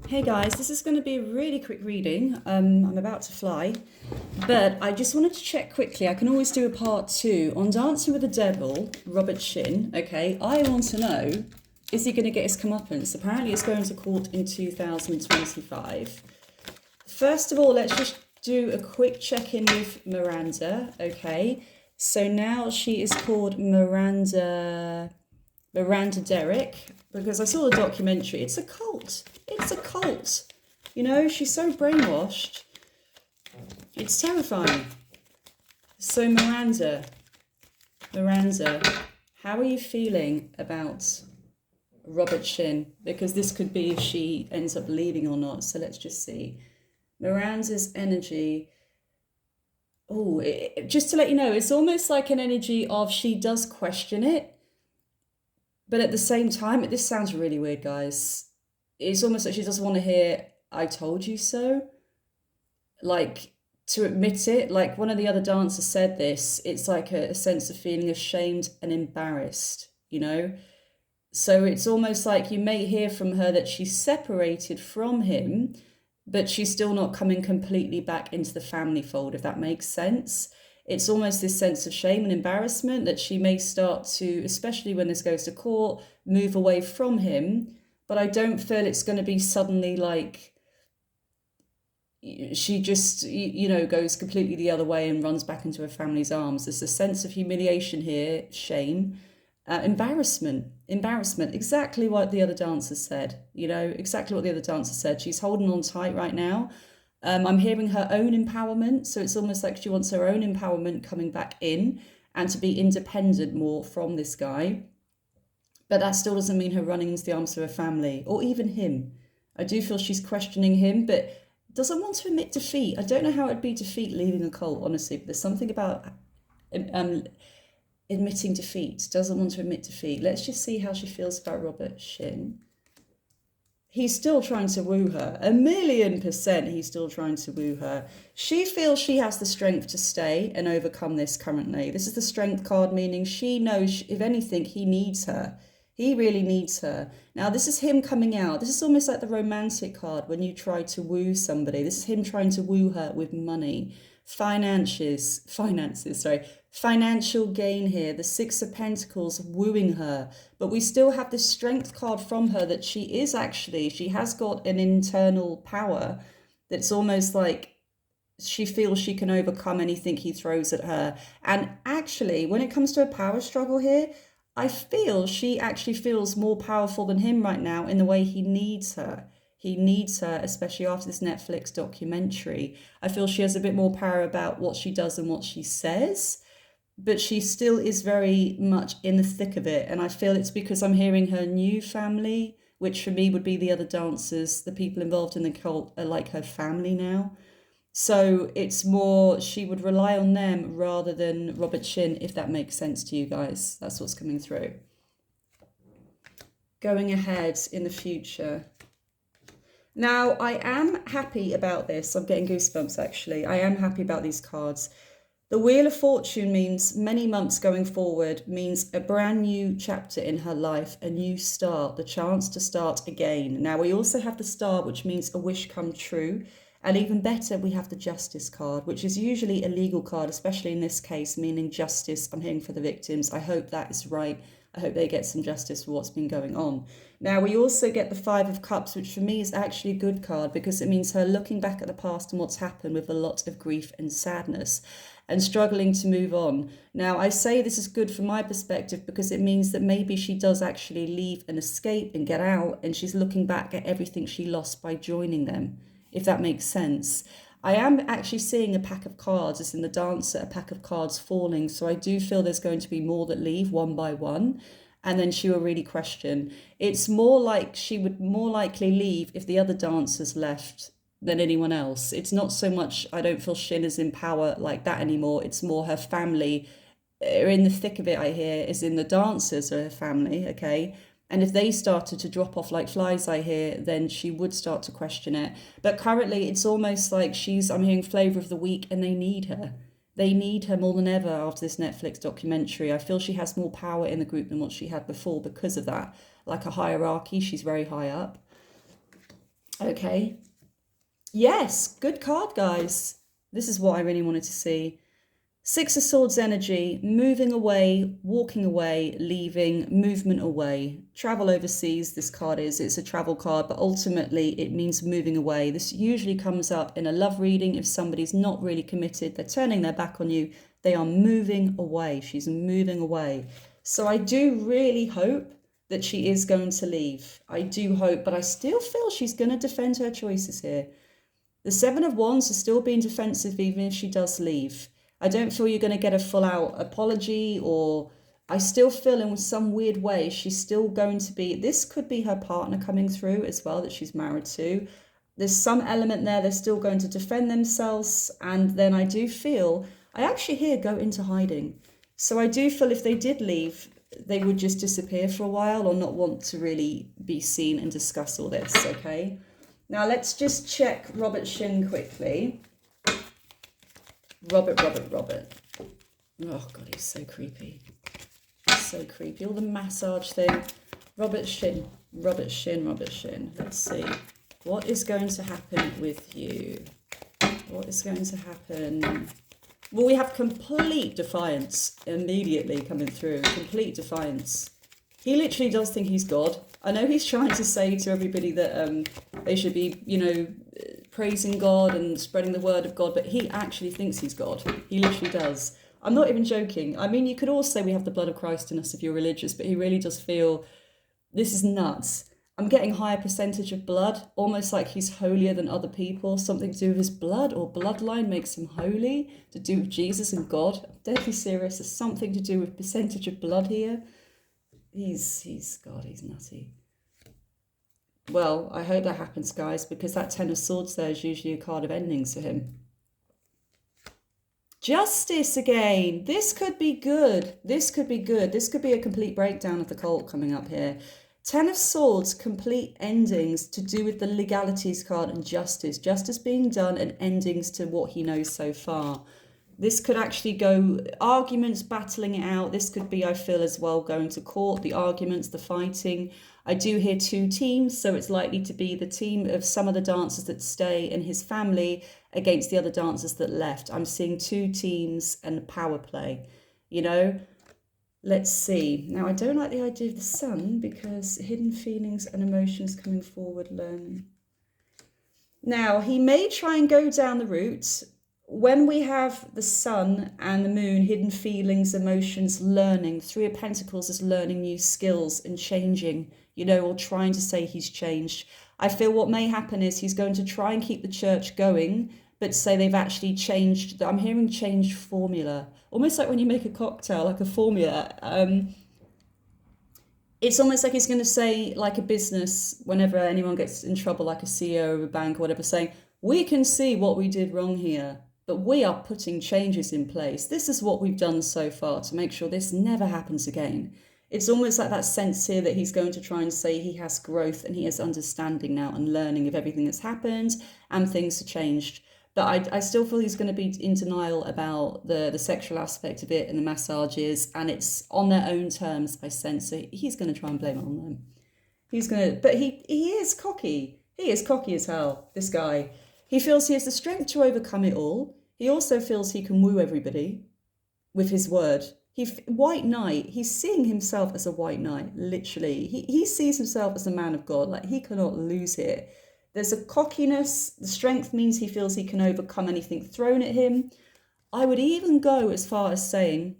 Hey guys, this is going to be a really quick reading. I'm about to fly, but I just wanted to check quickly. I can always do a part two on Dancing with the Devil, Robert Shin. Okay, I want to know, is he going to get his comeuppance? Apparently, it's going to court in 2025. First of all, let's just do a quick check-in with Miranda. Okay, so now she is called Miranda Derrick, because I saw the documentary. It's a cult. It's a cult. You know, she's so brainwashed. It's terrifying. So Miranda, how are you feeling about Robert Shin? Because this could be if she ends up leaving or not. So let's just see. Miranda's energy. Oh, just to let you know, it's almost like an energy of she does question it. But at the same time, this sounds really weird, guys. It's almost like she doesn't want to hear, I told you so. Like, to admit it, like one of the other dancers said this, it's like a sense of feeling ashamed and embarrassed, you know? So it's almost like you may hear from her that she's separated from him, but she's still not coming completely back into the family fold, if that makes sense. It's almost this sense of shame and embarrassment that she may start to, especially when this goes to court, move away from him. But I don't feel it's going to be suddenly like she just, goes completely the other way and runs back into her family's arms. There's a sense of humiliation here, shame, embarrassment, exactly what the other dancer said, exactly what the other dancer said. She's holding on tight right now. I'm hearing her own empowerment. So it's almost like she wants her own empowerment coming back in and to be independent more from this guy. But that still doesn't mean her running into the arms of her family or even him. I do feel she's questioning him, but doesn't want to admit defeat. I don't know how it'd be defeat leaving a cult, honestly, but there's something about admitting defeat. Doesn't want to admit defeat. Let's just see how she feels about Robert Shin. He's still trying to woo her. 1,000,000% he's still trying to woo her. She feels she has the strength to stay and overcome this currently. This is the strength card, meaning she knows, if anything, he needs her. He really needs her. Now, this is him coming out. This is almost like the romantic card when you try to woo somebody. This is him trying to woo her with money. Financial gain here. The Six of Pentacles wooing her. But we still have this strength card from her that she has got an internal power that's almost like she feels she can overcome anything he throws at her. And actually, when it comes to a power struggle here, I feel she actually feels more powerful than him right now in the way he needs her. He needs her, especially after this Netflix documentary. I feel she has a bit more power about what she does and what she says, but she still is very much in the thick of it. And I feel it's because I'm hearing her new family, which for me would be the other dancers, the people involved in the cult are like her family now. So it's more, she would rely on them rather than Robert Shin, if that makes sense to you guys. That's what's coming through. Going ahead in the future. Now, I am happy about this. I'm getting goosebumps, actually. I am happy about these cards. The Wheel of Fortune means many months going forward, means a brand new chapter in her life, a new start, the chance to start again. Now, we also have the Star, which means a wish come true. And even better, we have the Justice card, which is usually a legal card, especially in this case, meaning justice. I'm hearing for the victims. I hope that is right. I hope they get some justice for what's been going on. Now, we also get the Five of Cups, which for me is actually a good card because it means her looking back at the past and what's happened with a lot of grief and sadness and struggling to move on. Now, I say this is good from my perspective because it means that maybe she does actually leave and escape and get out, and she's looking back at everything she lost by joining them, if that makes sense. I am actually seeing a pack of cards, as in the Dancer, a pack of cards falling. So I do feel there's going to be more that leave one by one. And then she will really question. It's more like she would more likely leave if the other dancers left than anyone else. It's not so much, I don't feel Shin is in power like that anymore. It's more her family are in the thick of it, I hear, is in the dancers are her family, okay? And if they started to drop off like flies, I hear, then she would start to question it. But currently, it's almost like I'm hearing flavour of the week and they need her. They need her more than ever after this Netflix documentary. I feel she has more power in the group than what she had before because of that. Like a hierarchy, she's very high up. Okay. Yes, good card, guys. This is what I really wanted to see. Six of Swords energy, moving away, walking away, leaving, movement away. Travel overseas, this card is. It's a travel card, but ultimately it means moving away. This usually comes up in a love reading if somebody's not really committed, they're turning their back on you, they are moving away. She's moving away. So I do really hope that she is going to leave. I do hope, but I still feel she's going to defend her choices here. The Seven of Wands is still being defensive even if she does leave. I don't feel you're going to get a full out apology, or I still feel in some weird way she's still going to be, this could be her partner coming through as well that she's married to. There's some element there, they're still going to defend themselves, and then I do feel, I actually hear go into hiding. So I do feel if they did leave, they would just disappear for a while or not want to really be seen and discuss all this, okay? Now let's just check Robert Shin quickly. Robert. Oh God, he's so creepy. So creepy. All the massage thing. Robert Shin. Let's see. What is going to happen with you? What is going to happen? Well, we have complete defiance immediately coming through. Complete defiance. He literally does think he's God. I know he's trying to say to everybody that they should be, praising God and spreading the word of God, but he actually thinks he's God. He literally does. I'm not even joking. I mean, you could all say we have the blood of Christ in us if you're religious, but he really does feel this is nuts. I'm getting higher percentage of blood, almost like he's holier than other people. Something to do with his blood or bloodline makes him holy, to do with Jesus and God. I'm deadly serious. There's something to do with percentage of blood here. He's nutty. Well, I hope that happens, guys, because that Ten of Swords there is usually a card of endings for him. Justice again. This could be good. This could be a complete breakdown of the cult coming up here. Ten of Swords, complete endings to do with the legalities card and justice. Justice being done and endings to what he knows so far. This could actually go arguments, battling it out. This could be, I feel, as well, going to court, the arguments, the fighting. I do hear two teams, so it's likely to be the team of some of the dancers that stay in his family against the other dancers that left. I'm seeing two teams and power play, Let's see. Now, I don't like the idea of the sun because hidden feelings and emotions coming forward, learning. Now, he may try and go down the route. When we have the sun and the moon, hidden feelings, emotions, learning, Three of Pentacles is learning new skills and changing, or trying to say he's changed. I feel what may happen is he's going to try and keep the church going, but say they've actually changed. I'm hearing changed formula, almost like when you make a cocktail, like a formula. It's almost like he's going to say, like a business, whenever anyone gets in trouble, like a CEO of a bank or whatever, saying, we can see what we did wrong here, but we are putting changes in place. This is what we've done so far to make sure this never happens again. It's almost like that sense here that he's going to try and say he has growth and he has understanding now and learning of everything that's happened and things have changed. But I still feel he's going to be in denial about the sexual aspect of it and the massages, and it's on their own terms, I sense. So he's going to try and blame it on them. But he is cocky. He is cocky as hell, this guy. He feels he has the strength to overcome it all. He also feels he can woo everybody with his word. White knight, he's seeing himself as a white knight, literally. He sees himself as a man of God, like he cannot lose here. There's a cockiness. The strength means he feels he can overcome anything thrown at him. I would even go as far as saying,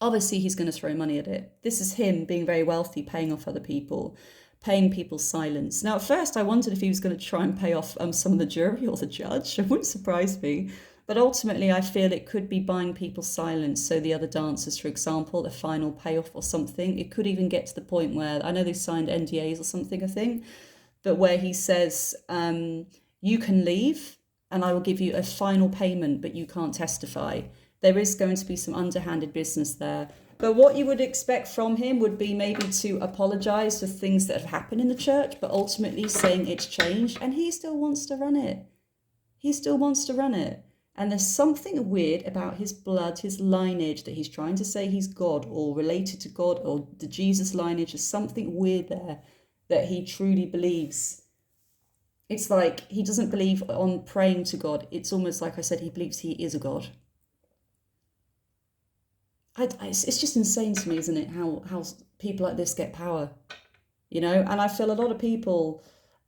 obviously he's going to throw money at it. This is him being very wealthy, paying off other people, paying people's silence. Now, at first I wondered if he was going to try and pay off some of the jury or the judge. It wouldn't surprise me. But ultimately, I feel it could be buying people's silence. So the other dancers, for example, a final payoff or something. It could even get to the point where, I know they signed NDAs or something, I think, but where he says, you can leave and I will give you a final payment, but you can't testify. There is going to be some underhanded business there. But what you would expect from him would be maybe to apologise for things that have happened in the church, but ultimately saying it's changed, and he still wants to run it. And there's something weird about his blood, his lineage, that he's trying to say he's God or related to God, or the Jesus lineage. There's something weird there that he truly believes. It's like he doesn't believe on praying to God. It's almost like I said, he believes he is a God. It's just insane to me, isn't it, how people like this get power, you know? And I feel a lot of people,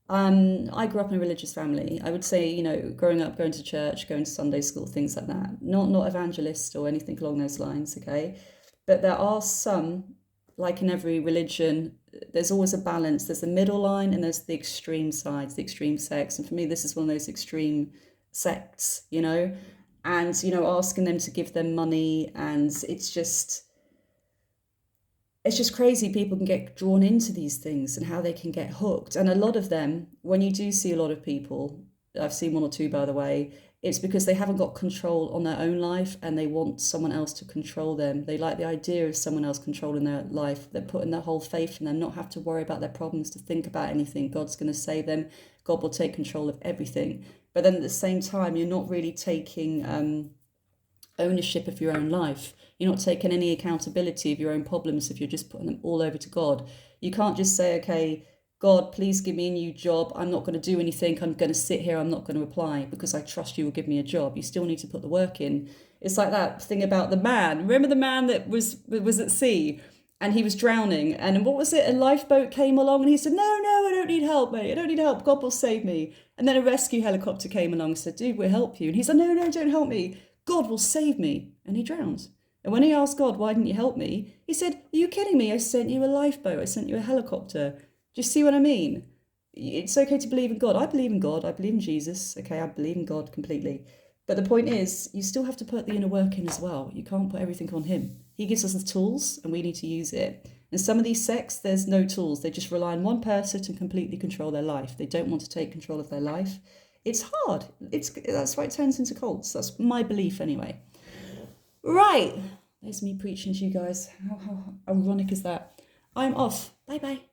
I grew up in a religious family. I would say, you know, growing up, going to church, going to Sunday school, things like that. Not evangelist or anything along those lines, okay? But there are some, like in every religion, there's always a balance. There's the middle line and there's the extreme sides, the extreme sects. And for me, this is one of those extreme sects, you know? And, you know, asking them to give them money. And it's just crazy people can get drawn into these things and how they can get hooked. And a lot of them, when you do see a lot of people, I've seen one or two by the way, it's because they haven't got control on their own life and they want someone else to control them. They like the idea of someone else controlling their life. They're putting their whole faith in them, not have to worry about their problems, to think about anything. God's going to save them. God will take control of everything. But then at the same time, you're not really taking ownership of your own life. You're not taking any accountability of your own problems if you're just putting them all over to God. You can't just say, okay, God, please give me a new job. I'm not going to do anything. I'm going to sit here. I'm not going to apply because I trust you will give me a job. You still need to put the work in. It's like that thing about the man. Remember the man that was at sea and he was drowning? And what was it? A lifeboat came along and he said, no, I don't need help, mate. I don't need help. God will save me. And then a rescue helicopter came along and said, dude, we'll help you. And he said, no, don't help me. God will save me. And he drowned. And when he asked God, why didn't you help me? He said, are you kidding me? I sent you a lifeboat. I sent you a helicopter. Do you see what I mean? It's okay to believe in God. I believe in God. I believe in Jesus. Okay, I believe in God completely. But the point is, you still have to put the inner work in as well. You can't put everything on him. He gives us the tools and we need to use it. And some of these sects, there's no tools. They just rely on one person to completely control their life. They don't want to take control of their life. It's hard. That's why it turns into cults. That's my belief anyway. Right. There's me preaching to you guys. How ironic is that? I'm off. Bye-bye.